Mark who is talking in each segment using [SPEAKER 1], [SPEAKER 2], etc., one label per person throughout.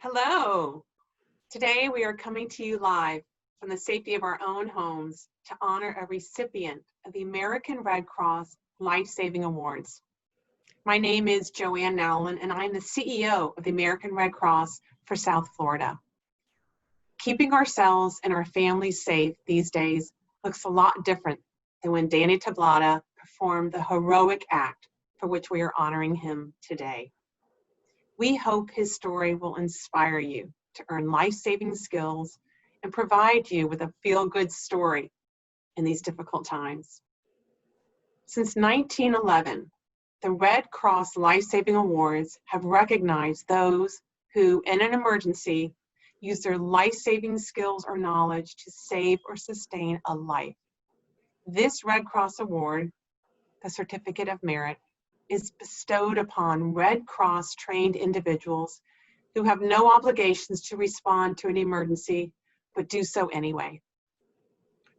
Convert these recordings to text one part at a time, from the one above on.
[SPEAKER 1] Hello. Today we are coming to you live from the safety of our own homes to honor a recipient of the American Red Cross Lifesaving Awards. My name is Joanne Nowlin, and I'm the CEO of the American Red Cross for South Florida. Keeping ourselves and our families safe these days looks a lot different than when Danny Tablada performed the heroic act for which we are honoring him today. We hope his story will inspire you to earn life-saving skills and provide you with a feel-good story in these difficult times. Since 1911, the Red Cross Life-Saving Awards have recognized those who, in an emergency, use their life-saving skills or knowledge to save or sustain a life. This Red Cross Award, the Certificate of Merit, is bestowed upon Red Cross trained individuals who have no obligations to respond to an emergency, but do so anyway.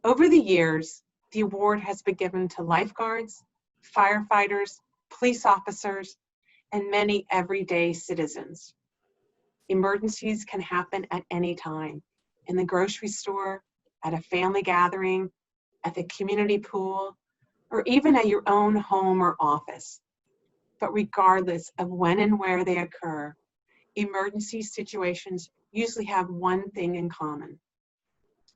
[SPEAKER 1] Over the years, the award has been given to lifeguards, firefighters, police officers, and many everyday citizens. Emergencies can happen at any time, in the grocery store, at a family gathering, at the community pool, or even at your own home or office. But regardless of when and where they occur, emergency situations usually have one thing in common: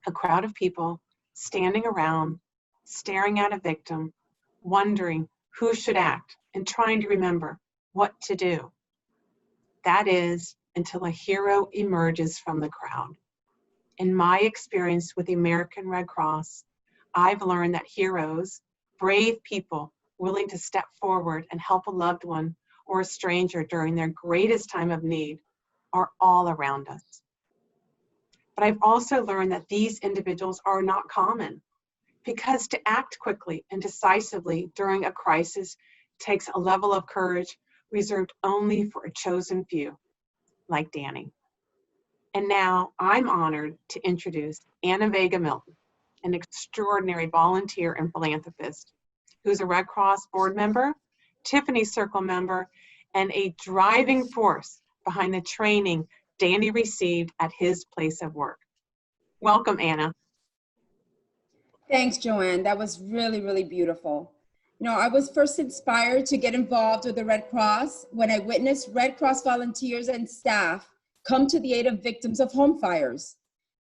[SPEAKER 1] a crowd of people standing around, staring at a victim, wondering who should act, and trying to remember what to do. That is, until a hero emerges from the crowd. In my experience with the American Red Cross, I've learned that heroes, brave people, willing to step forward and help a loved one or a stranger during their greatest time of need, are all around us. But I've also learned that these individuals are not common, because to act quickly and decisively during a crisis takes a level of courage reserved only for a chosen few, like Danny. And now I'm honored to introduce Anna Vega Milton, an extraordinary volunteer and philanthropist, who's a Red Cross board member, Tiffany Circle member, and a driving force behind the training Danny received at his place of work. Welcome, Anna.
[SPEAKER 2] Thanks, Joanne. That was really, really beautiful. You know, I was first inspired to get involved with the Red Cross when I witnessed Red Cross volunteers and staff come to the aid of victims of home fires.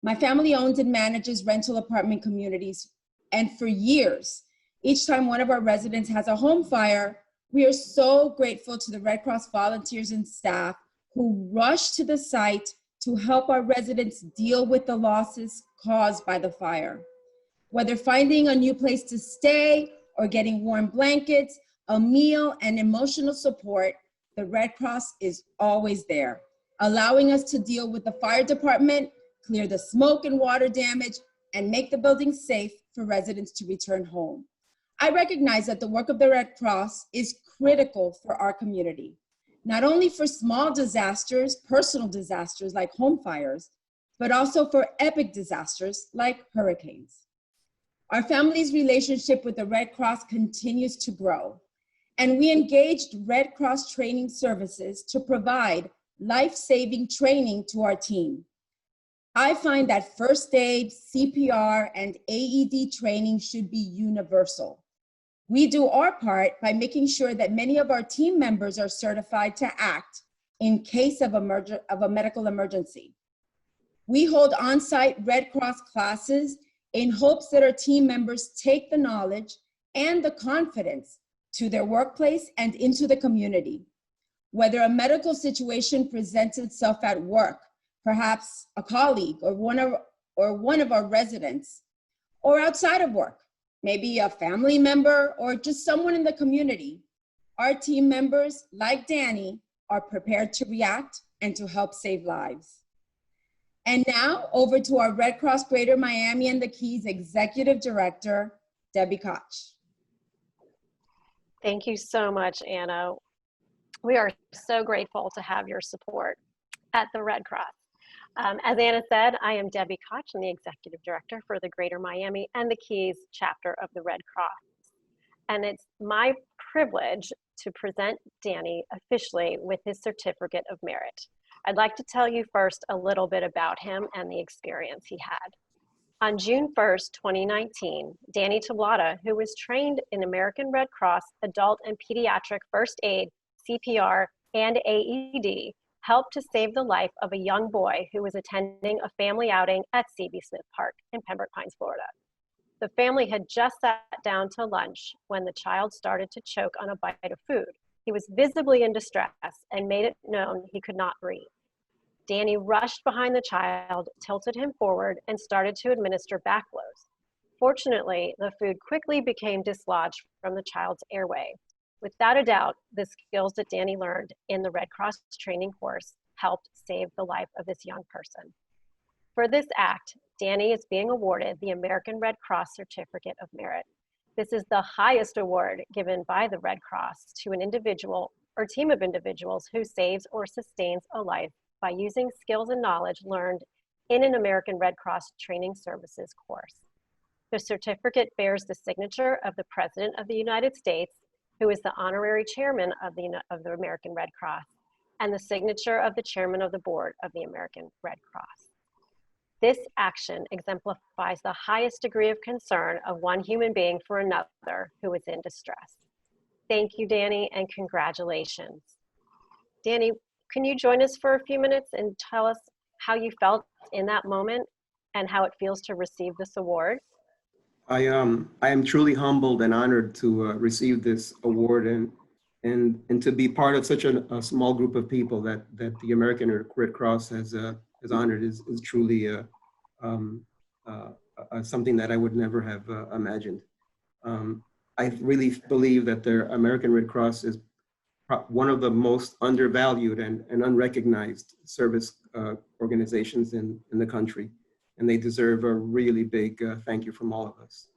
[SPEAKER 2] My family owns and manages rental apartment communities, and for years, each time one of our residents has a home fire, we are so grateful to the Red Cross volunteers and staff who rush to the site to help our residents deal with the losses caused by the fire. Whether finding a new place to stay or getting warm blankets, a meal, and emotional support, the Red Cross is always there, allowing us to deal with the fire department, clear the smoke and water damage, and make the building safe for residents to return home. I recognize that the work of the Red Cross is critical for our community, not only for small disasters, personal disasters like home fires, but also for epic disasters like hurricanes. Our family's relationship with the Red Cross continues to grow, and we engaged Red Cross training services to provide life-saving training to our team. I find that first aid, CPR, and AED training should be universal. We do our part by making sure that many of our team members are certified to act in case of a medical emergency. We hold on-site Red Cross classes in hopes that our team members take the knowledge and the confidence to their workplace and into the community. Whether a medical situation presents itself at work, perhaps a colleague or one of our residents, or outside of work, maybe a family member or just someone in the community, our team members, like Danny, are prepared to react and to help save lives. And now over to our Red Cross Greater Miami and the Keys Executive Director, Debbie Koch.
[SPEAKER 3] Thank you so much, Anna. We are so grateful to have your support at the Red Cross. As Anna said, I am Debbie Koch. I'm the Executive Director for the Greater Miami and the Keys chapter of the Red Cross. And it's my privilege to present Danny officially with his Certificate of Merit. I'd like to tell you first a little bit about him and the experience he had. On June 1st, 2019, Danny Tablada, who was trained in American Red Cross Adult and Pediatric First Aid, CPR, and AED, helped to save the life of a young boy who was attending a family outing at C.B. Smith Park in Pembroke Pines, Florida. The family had just sat down to lunch when the child started to choke on a bite of food. He was visibly in distress and made it known he could not breathe. Danny rushed behind the child, tilted him forward, and started to administer back blows. Fortunately, the food quickly became dislodged from the child's airway. Without a doubt, the skills that Danny learned in the Red Cross training course helped save the life of this young person. For this act, Danny is being awarded the American Red Cross Certificate of Merit. This is the highest award given by the Red Cross to an individual or team of individuals who saves or sustains a life by using skills and knowledge learned in an American Red Cross Training Services course. The certificate bears the signature of the President of the United States, who is the honorary chairman of the American Red Cross, and the signature of the chairman of the board of the American Red Cross. This action exemplifies the highest degree of concern of one human being for another who is in distress. Thank you, Danny, and congratulations. Danny, can you join us for a few minutes and tell us how you felt in that moment and how it feels to receive this award?
[SPEAKER 4] I am truly humbled and honored to receive this award and to be part of such a small group of people that the American Red Cross has honored is truly something that I would never have imagined. I really believe that the American Red Cross is one of the most undervalued and unrecognized service organizations in the country. And they deserve a really big thank you from all of us.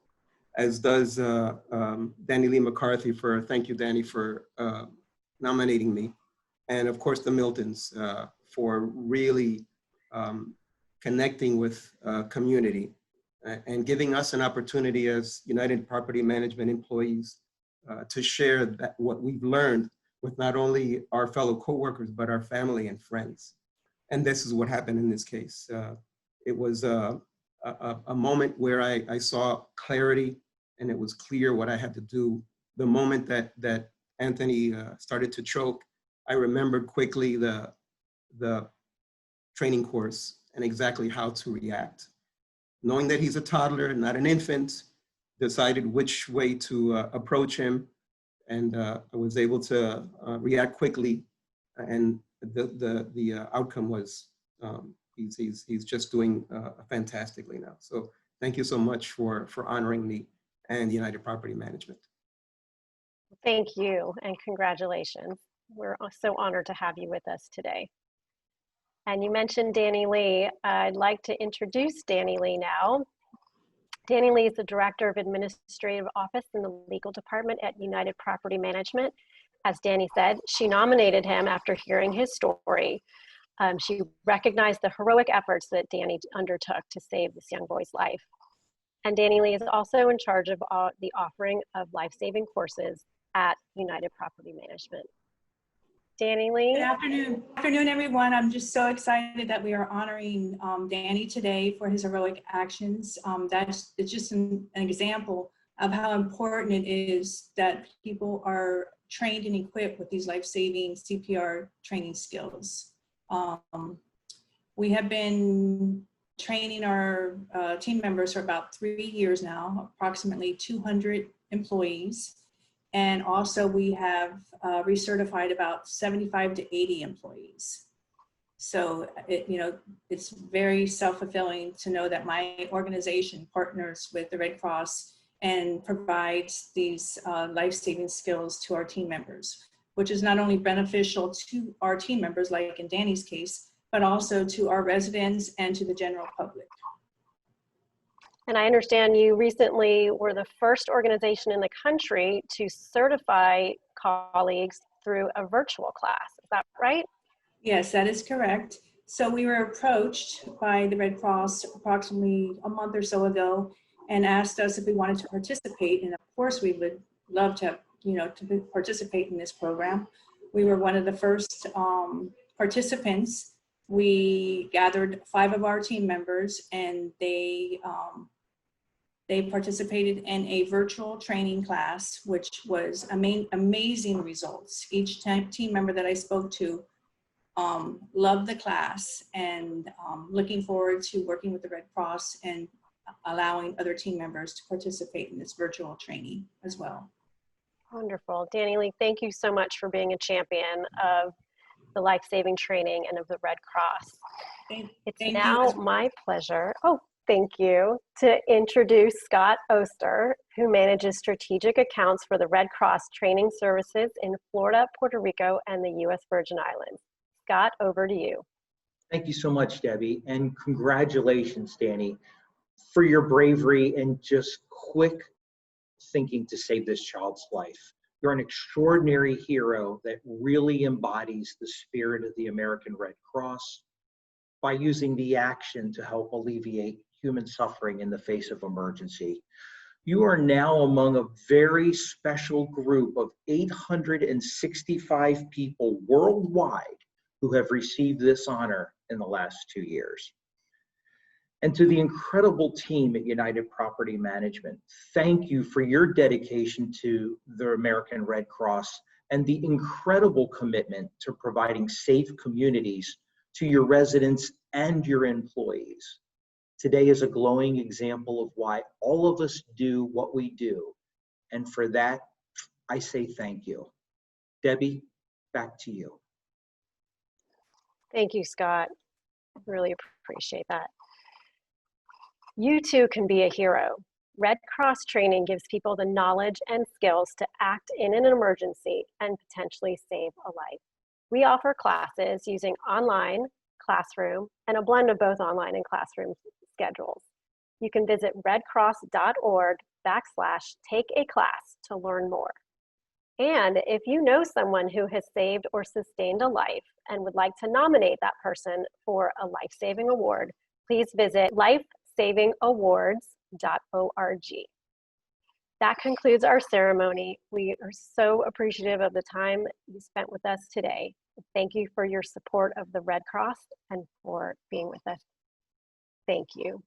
[SPEAKER 4] As does Danny Lee McCarthy thank you, Danny, for nominating me. And of course, the Miltons for really connecting with community and giving us an opportunity as United Property Management employees to share what we've learned with not only our fellow coworkers, but our family and friends. And this is what happened in this case. It was a moment where I saw clarity and it was clear what I had to do. The moment that Anthony started to choke, I remembered quickly the training course and exactly how to react. Knowing that he's a toddler, not an infant, decided which way to approach him. And I was able to react quickly. And the outcome was he's just doing fantastically now. So thank you so much for honoring me and United Property Management.
[SPEAKER 3] Thank you and congratulations. We're so honored to have you with us today. And you mentioned Danny Lee. I'd like to introduce Danny Lee now. Danny Lee is the Director of Administrative Office in the Legal Department at United Property Management. As Danny said, she nominated him after hearing his story. She recognized the heroic efforts that Danny undertook to save this young boy's life. And Danny Lee is also in charge of the offering of life-saving courses at United Property Management. Danny Lee.
[SPEAKER 5] Good afternoon. Good afternoon, everyone. I'm just so excited that we are honoring Danny today for his heroic actions. It's just an example of how important it is that people are trained and equipped with these life-saving CPR training skills. We have been training our team members for about 3 years now, approximately 200 employees. And also we have recertified about 75 to 80 employees. So it's very self-fulfilling to know that my organization partners with the Red Cross and provides these life-saving skills to our team members, which is not only beneficial to our team members, like in Danny's case, but also to our residents and to the general public.
[SPEAKER 3] And I understand you recently were the first organization in the country to certify colleagues through a virtual class. Is that right?
[SPEAKER 5] Yes, that is correct. So we were approached by the Red Cross approximately a month or so ago and asked us if we wanted to participate. And of course, we would love to have to participate in this program. We were one of the first participants. We gathered 5 of our team members, and they participated in a virtual training class, which was amazing results. Each team member that I spoke to loved the class, and looking forward to working with the Red Cross and allowing other team members to participate in this virtual training as well.
[SPEAKER 3] Wonderful. Danny Lee, thank you so much for being a champion of the life-saving training and of the Red Cross. It's now my pleasure, thank you, to introduce Scott Oster, who manages strategic accounts for the Red Cross training services in Florida, Puerto Rico, and the U.S. Virgin Islands. Scott, over to you.
[SPEAKER 6] Thank you so much, Debbie, and congratulations, Danny, for your bravery and just quick thinking to save this child's life. You're an extraordinary hero that really embodies the spirit of the American Red Cross by using the action to help alleviate human suffering in the face of emergency. You are now among a very special group of 865 people worldwide who have received this honor in the last 2 years. And to the incredible team at United Property Management, thank you for your dedication to the American Red Cross and the incredible commitment to providing safe communities to your residents and your employees. Today is a glowing example of why all of us do what we do. And for that, I say thank you. Debbie, back to you.
[SPEAKER 3] Thank you, Scott. Really appreciate that. You too can be a hero. Red Cross training gives people the knowledge and skills to act in an emergency and potentially save a life. We offer classes using online, classroom, and a blend of both online and classroom schedules. You can visit redcross.org/take-a-class to learn more. And if you know someone who has saved or sustained a life and would like to nominate that person for a life-saving award, please visit lifesavingawards.org. That concludes our ceremony. We are so appreciative of the time you spent with us today. Thank you for your support of the Red Cross and for being with us. Thank you.